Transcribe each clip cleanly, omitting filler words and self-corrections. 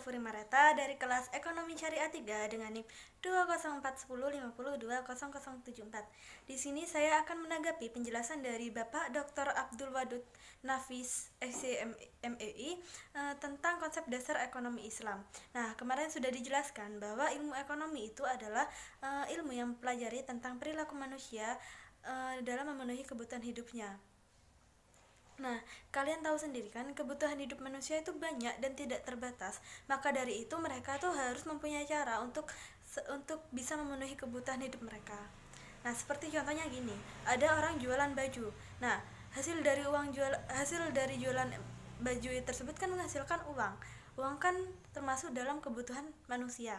Safuri Mareta dari kelas Ekonomi Syariah 3 dengan NIM 2041050220074. Di sini saya akan menanggapi penjelasan dari Bapak Dr. Abdul Wadud Nafis SCMEI tentang konsep dasar ekonomi Islam. Nah, kemarin sudah dijelaskan bahwa ilmu ekonomi itu adalah ilmu yang mempelajari tentang perilaku manusia dalam memenuhi kebutuhan hidupnya. Nah, kalian tahu sendiri kan, kebutuhan hidup manusia itu banyak dan tidak terbatas. Maka dari itu mereka tuh harus mempunyai cara untuk bisa memenuhi kebutuhan hidup mereka. Nah, seperti contohnya gini, ada orang jualan baju. Nah, hasil dari jualan baju tersebut kan menghasilkan uang. Uang kan termasuk dalam kebutuhan manusia.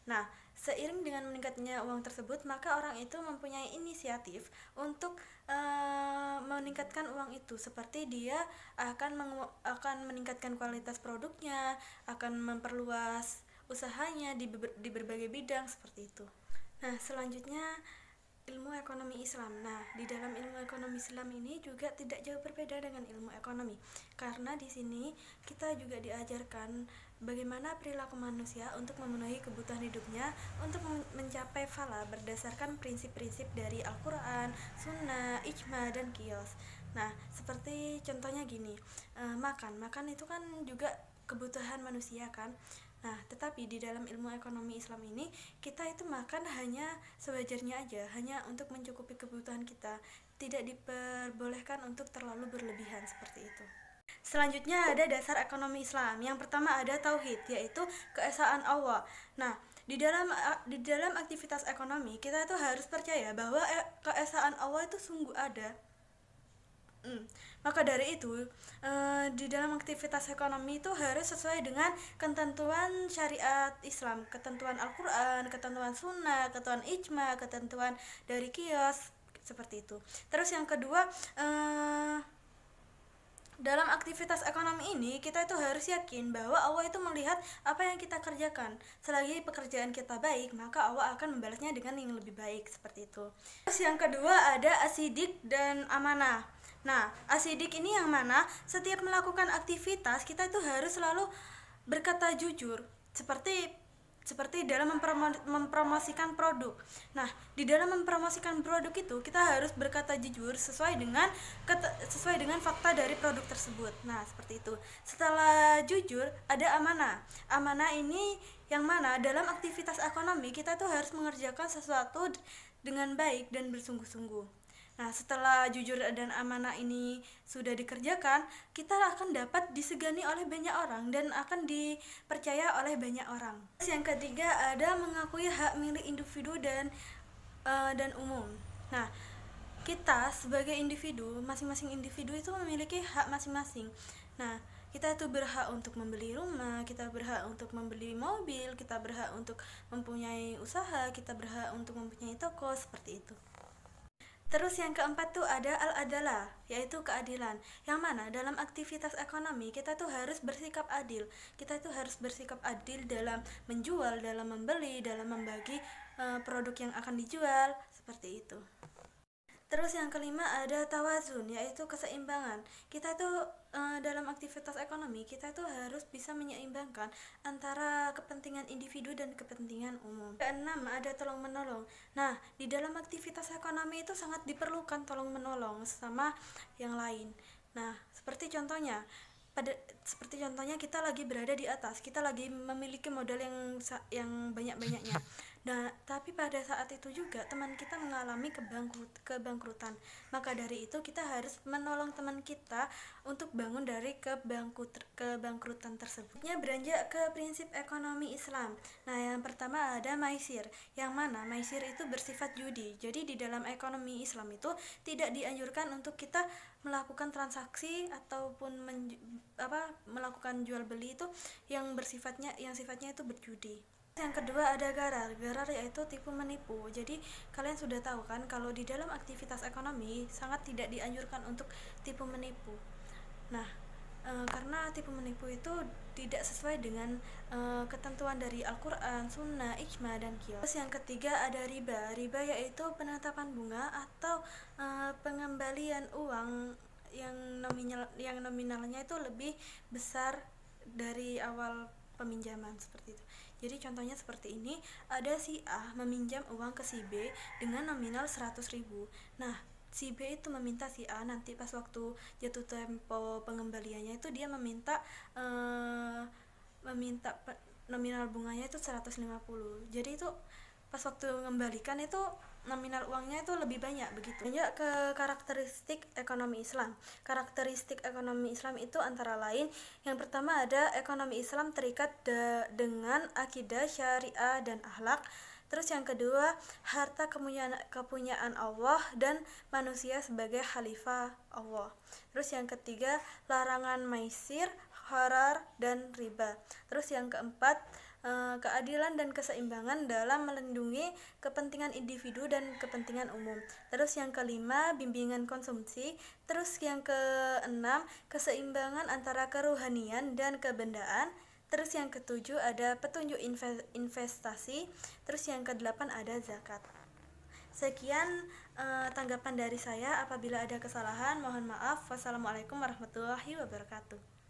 Nah, seiring dengan meningkatnya uang tersebut, maka orang itu mempunyai inisiatif untuk meningkatkan uang itu, seperti dia akan meningkatkan kualitas produknya, akan memperluas usahanya di berbagai bidang seperti itu. Nah, selanjutnya ilmu ekonomi Islam. Nah, di dalam ilmu ekonomi Islam ini juga tidak jauh berbeda dengan ilmu ekonomi, karena di sini kita juga diajarkan bagaimana perilaku manusia untuk memenuhi kebutuhan hidupnya untuk mencapai falah berdasarkan prinsip-prinsip dari Al-Quran, Sunnah, Ijma, dan Qiyas. Nah, seperti contohnya gini, makan itu kan juga kebutuhan manusia kan. Nah, tetapi di dalam ilmu ekonomi Islam ini, kita itu makan hanya sewajarnya aja, hanya untuk mencukupi kebutuhan kita. Tidak diperbolehkan untuk terlalu berlebihan seperti itu. Selanjutnya ada dasar ekonomi Islam. Yang pertama ada tauhid, yaitu keesaan Allah. Nah, di dalam aktivitas ekonomi, kita itu harus percaya bahwa keesaan Allah itu sungguh ada. Maka dari itu, di dalam aktivitas ekonomi itu harus sesuai dengan ketentuan syariat Islam, ketentuan Al-Quran, ketentuan Sunnah, ketentuan Ijma, ketentuan dari Qiyas, seperti itu. Terus yang kedua, dalam aktivitas ekonomi ini kita itu harus yakin bahwa Allah itu melihat apa yang kita kerjakan. Selagi pekerjaan kita baik, maka Allah akan membalasnya dengan yang lebih baik, seperti itu. Terus yang kedua ada asidik dan amanah. Nah, asidik ini yang mana setiap melakukan aktivitas kita itu harus selalu berkata jujur, seperti dalam mempromosikan produk. Nah, di dalam mempromosikan produk itu kita harus berkata jujur sesuai dengan fakta dari produk tersebut. Nah, seperti itu. Setelah jujur ada amanah. Amanah ini yang mana dalam aktivitas ekonomi kita tuh harus mengerjakan sesuatu dengan baik dan bersungguh-sungguh. Nah, setelah jujur dan amanah ini sudah dikerjakan, kita akan dapat disegani oleh banyak orang dan akan dipercaya oleh banyak orang. Yang ketiga ada mengakui hak milik individu dan umum. Nah, kita sebagai individu, masing-masing individu itu memiliki hak masing-masing. Nah, kita itu berhak untuk membeli rumah, kita berhak untuk membeli mobil, kita berhak untuk mempunyai usaha, kita berhak untuk mempunyai toko, seperti itu. Terus yang keempat tuh ada al-adalah, yaitu keadilan. Yang mana dalam aktivitas ekonomi kita tuh harus bersikap adil. Kita tuh harus bersikap adil dalam menjual, dalam membeli, dalam membagi produk yang akan dijual, seperti itu. Terus yang kelima ada tawazun, yaitu keseimbangan. Kita tuh dalam aktivitas ekonomi kita tuh harus bisa menyeimbangkan antara kepentingan individu dan kepentingan umum. Keenam ada tolong menolong. Nah, di dalam aktivitas ekonomi itu sangat diperlukan tolong menolong sama yang lain. Nah, seperti contohnya kita lagi berada di atas, kita lagi memiliki modal yang banyak-banyaknya. Nah, tapi pada saat itu juga teman kita mengalami kebangkrutan. Maka dari itu kita harus menolong teman kita untuk bangun dari kebangkrutan tersebut. Beranjak ke prinsip ekonomi Islam. Nah, yang pertama ada maisir, yang mana maisir itu bersifat judi. Jadi di dalam ekonomi Islam itu tidak dianjurkan untuk kita melakukan transaksi ataupun melakukan jual beli itu yang sifatnya itu berjudi. Yang kedua ada garar yaitu tipu menipu. Jadi kalian sudah tahu kan kalau di dalam aktivitas ekonomi sangat tidak dianjurkan untuk tipu menipu. Nah, karena tipu menipu itu tidak sesuai dengan ketentuan dari Al-Quran, Sunnah, Ijma, dan Qiyas. Terus yang ketiga ada riba yaitu penetapan bunga atau pengembalian uang yang nominalnya itu lebih besar dari awal peminjaman seperti itu. Jadi contohnya seperti ini, ada si A meminjam uang ke si B dengan nominal 100.000. Nah, si B itu meminta si A nanti pas waktu jatuh tempo pengembaliannya itu dia meminta nominal bunganya itu 150. Jadi itu pas waktu mengembalikan itu nominal uangnya itu lebih banyak begitu. Lanjut ke karakteristik ekonomi Islam. Karakteristik ekonomi Islam itu antara lain, yang pertama ada ekonomi Islam terikat dengan akidah, syariah, dan akhlak. Terus yang kedua, harta kepunyaan Allah dan manusia sebagai khalifah Allah. Terus yang ketiga, larangan maisir, harar, dan riba. Terus yang keempat, keadilan dan keseimbangan dalam melindungi kepentingan individu dan kepentingan umum. Terus yang kelima, bimbingan konsumsi. Terus yang keenam, keseimbangan antara keruhanian dan kebendaan. Terus yang ketujuh ada petunjuk investasi. Terus yang kedelapan ada zakat. Sekian tanggapan dari saya. Apabila ada kesalahan mohon maaf. Wassalamualaikum warahmatullahi wabarakatuh.